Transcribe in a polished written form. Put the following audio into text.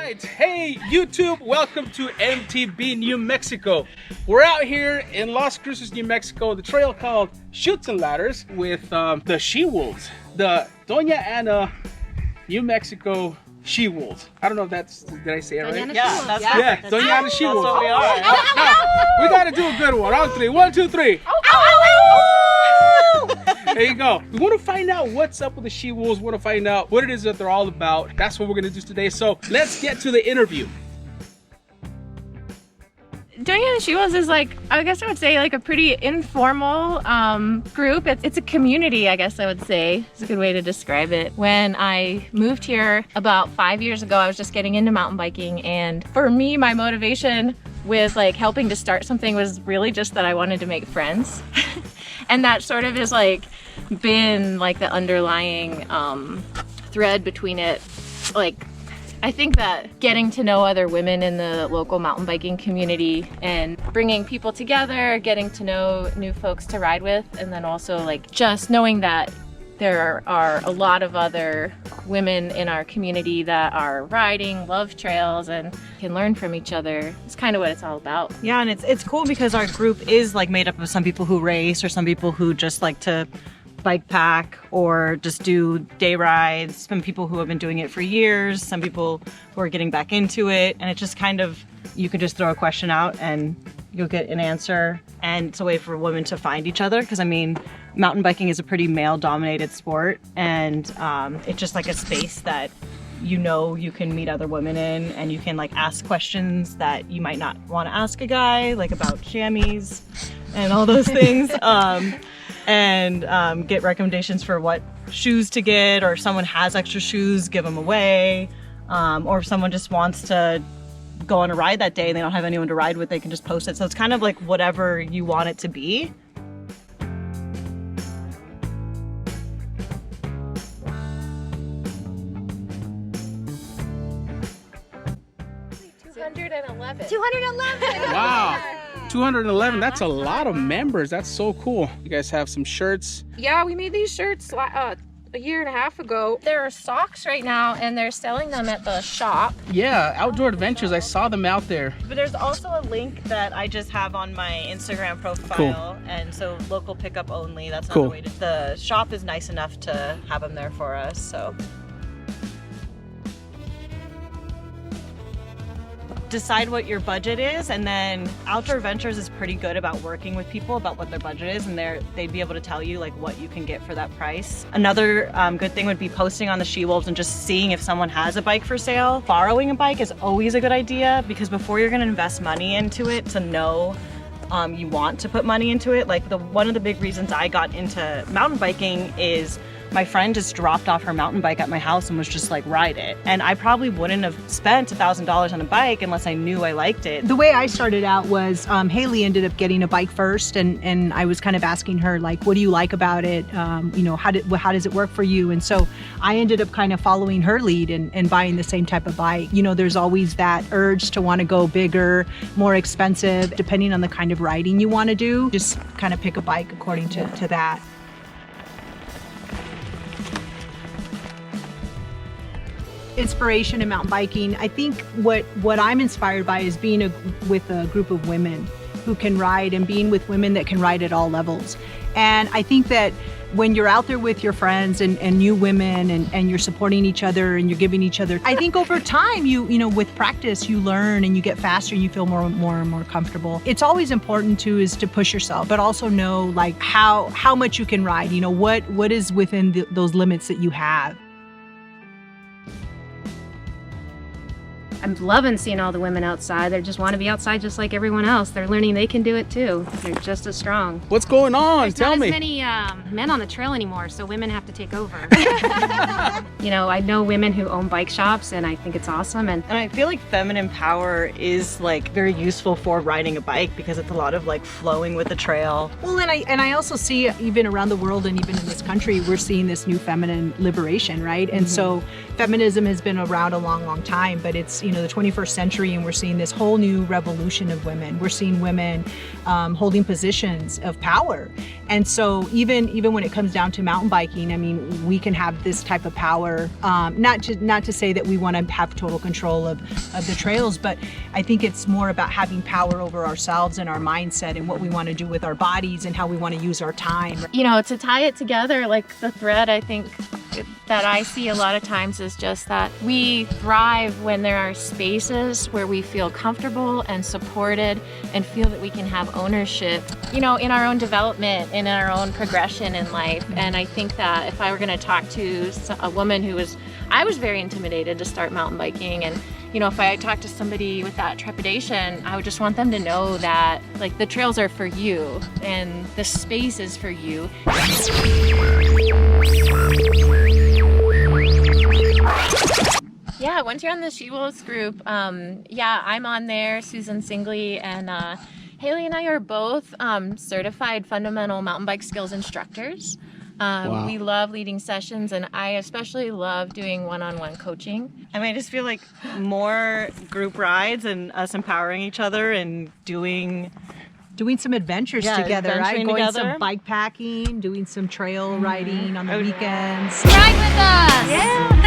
right, hey YouTube, welcome to MTB New Mexico. We're out here in Las Cruces, New Mexico, the trail called Chutes and Ladders with the She Wolves, the Doña Ana New Mexico She Wolves. I don't know if that's, did I say it right? Yeah, that's yeah, Doña Ana She Wolves. That's what we are. Now, we gotta do a good one. On three. 1, 2, 3. There you go. We want to find out what's up with the She Wolves. We want to find out what it is that they're all about. That's what we're going to do today. So let's get to the interview. Doña Ana She Wolves is like, I guess I would say like a pretty informal group. It's a community, I guess I would say. It's a good way to describe it. When I moved here about 5 years ago, I was just getting into mountain biking. And for me, my motivation with like helping to start something was really just that I wanted to make friends. And that sort of is like been like the underlying thread between it. Like, I think that getting to know other women in the local mountain biking community and bringing people together, getting to know new folks to ride with, and then also like just knowing that there are a lot of other women in our community that are riding, love trails, and can learn from each other. It's kind of what it's all about. Yeah, and it's cool because our group is like made up of some people who race or some people who just like to bike pack or just do day rides, some people who have been doing it for years, some people who are getting back into it, and it's just kind of, you can just throw a question out and you'll get an answer, and it's a way for women to find each other because I mean, mountain biking is a pretty male-dominated sport, and it's just like a space that you know you can meet other women in, and you can like ask questions that you might not want to ask a guy, like about chamois and all those things, and get recommendations for what shoes to get, or if someone has extra shoes, give them away, or if someone just wants to go on a ride that day and they don't have anyone to ride with, they can just post it. So it's kind of like whatever you want it to be. Wow. 211, that's a lot of members. That's so cool. You guys have some shirts. Yeah, we made these shirts a year and a half ago. There are socks right now and they're selling them at the shop. Yeah, Outdoor Adventures, I saw them out there. But there's also a link that I just have on my Instagram profile. Cool. And so local pickup only, that's Cool. another way to, the shop is nice enough to have them there for us, so. Decide what your budget is, and then Outdoor Adventures is pretty good about working with people about what their budget is, and they'd be able to tell you like what you can get for that price. Another good thing would be posting on the She Wolves and just seeing if someone has a bike for sale. Borrowing a bike is always a good idea because before you're going to invest money into it, to know you want to put money into it. Like one of the big reasons I got into mountain biking is my friend just dropped off her mountain bike at my house and was just like, ride it. And I probably wouldn't have spent $1,000 on a bike unless I knew I liked it. The way I started out was Haley ended up getting a bike first, and I was kind of asking her like, what do you like about it? You know, how does it work for you? And so I ended up kind of following her lead and buying the same type of bike. You know, there's always that urge to want to go bigger, more expensive, depending on the kind of riding you want to do. Just kind of pick a bike according to that. Inspiration in mountain biking. I think what I'm inspired by is being with a group of women who can ride, and being with women that can ride at all levels. And I think that when you're out there with your friends and new women and you're supporting each other and you're giving each other, I think over time you know with practice you learn and you get faster and you feel more and more comfortable. It's always important is to push yourself, but also know like how much you can ride. You know what is within those limits that you have. I'm loving seeing all the women outside. They just want to be outside just like everyone else. They're learning they can do it too. They're just as strong. What's going on? There's Tell not me. as many men on the trail anymore, so women have to take over. You know, I know women who own bike shops, and I think it's awesome. And I feel like feminine power is like very useful for riding a bike because it's a lot of like flowing with the trail. Well, and I also see even around the world and even in this country, we're seeing this new feminine liberation, right? And so feminism has been around a long time, but it's you know, the 21st century, and we're seeing this whole new revolution of women. We're seeing women holding positions of power. And so even when it comes down to mountain biking, I mean, we can have this type of power, not to say that we want to have total control of the trails, but I think it's more about having power over ourselves and our mindset and what we want to do with our bodies and how we want to use our time. You know, to tie it together, like the thread, I think that I see a lot of times is just that we thrive when there are spaces where we feel comfortable and supported and feel that we can have ownership, you know, in our own development, in our own progression in life. And I think that if I were going to talk to a woman I was very intimidated to start mountain biking, and you know, if I talked to somebody with that trepidation, I would just want them to know that like the trails are for you and the space is for you. Yeah, once you're on the She Wolves group, yeah, I'm on there, Susan Singley, and Haley and I are both certified fundamental mountain bike skills instructors. Wow. We love leading sessions, and I especially love doing one-on-one coaching. I mean, I just feel like more group rides and us empowering each other and doing some adventures together, right? adventuring Going together. some bike packing, doing some trail riding on the weekends. Ride with us! Yeah.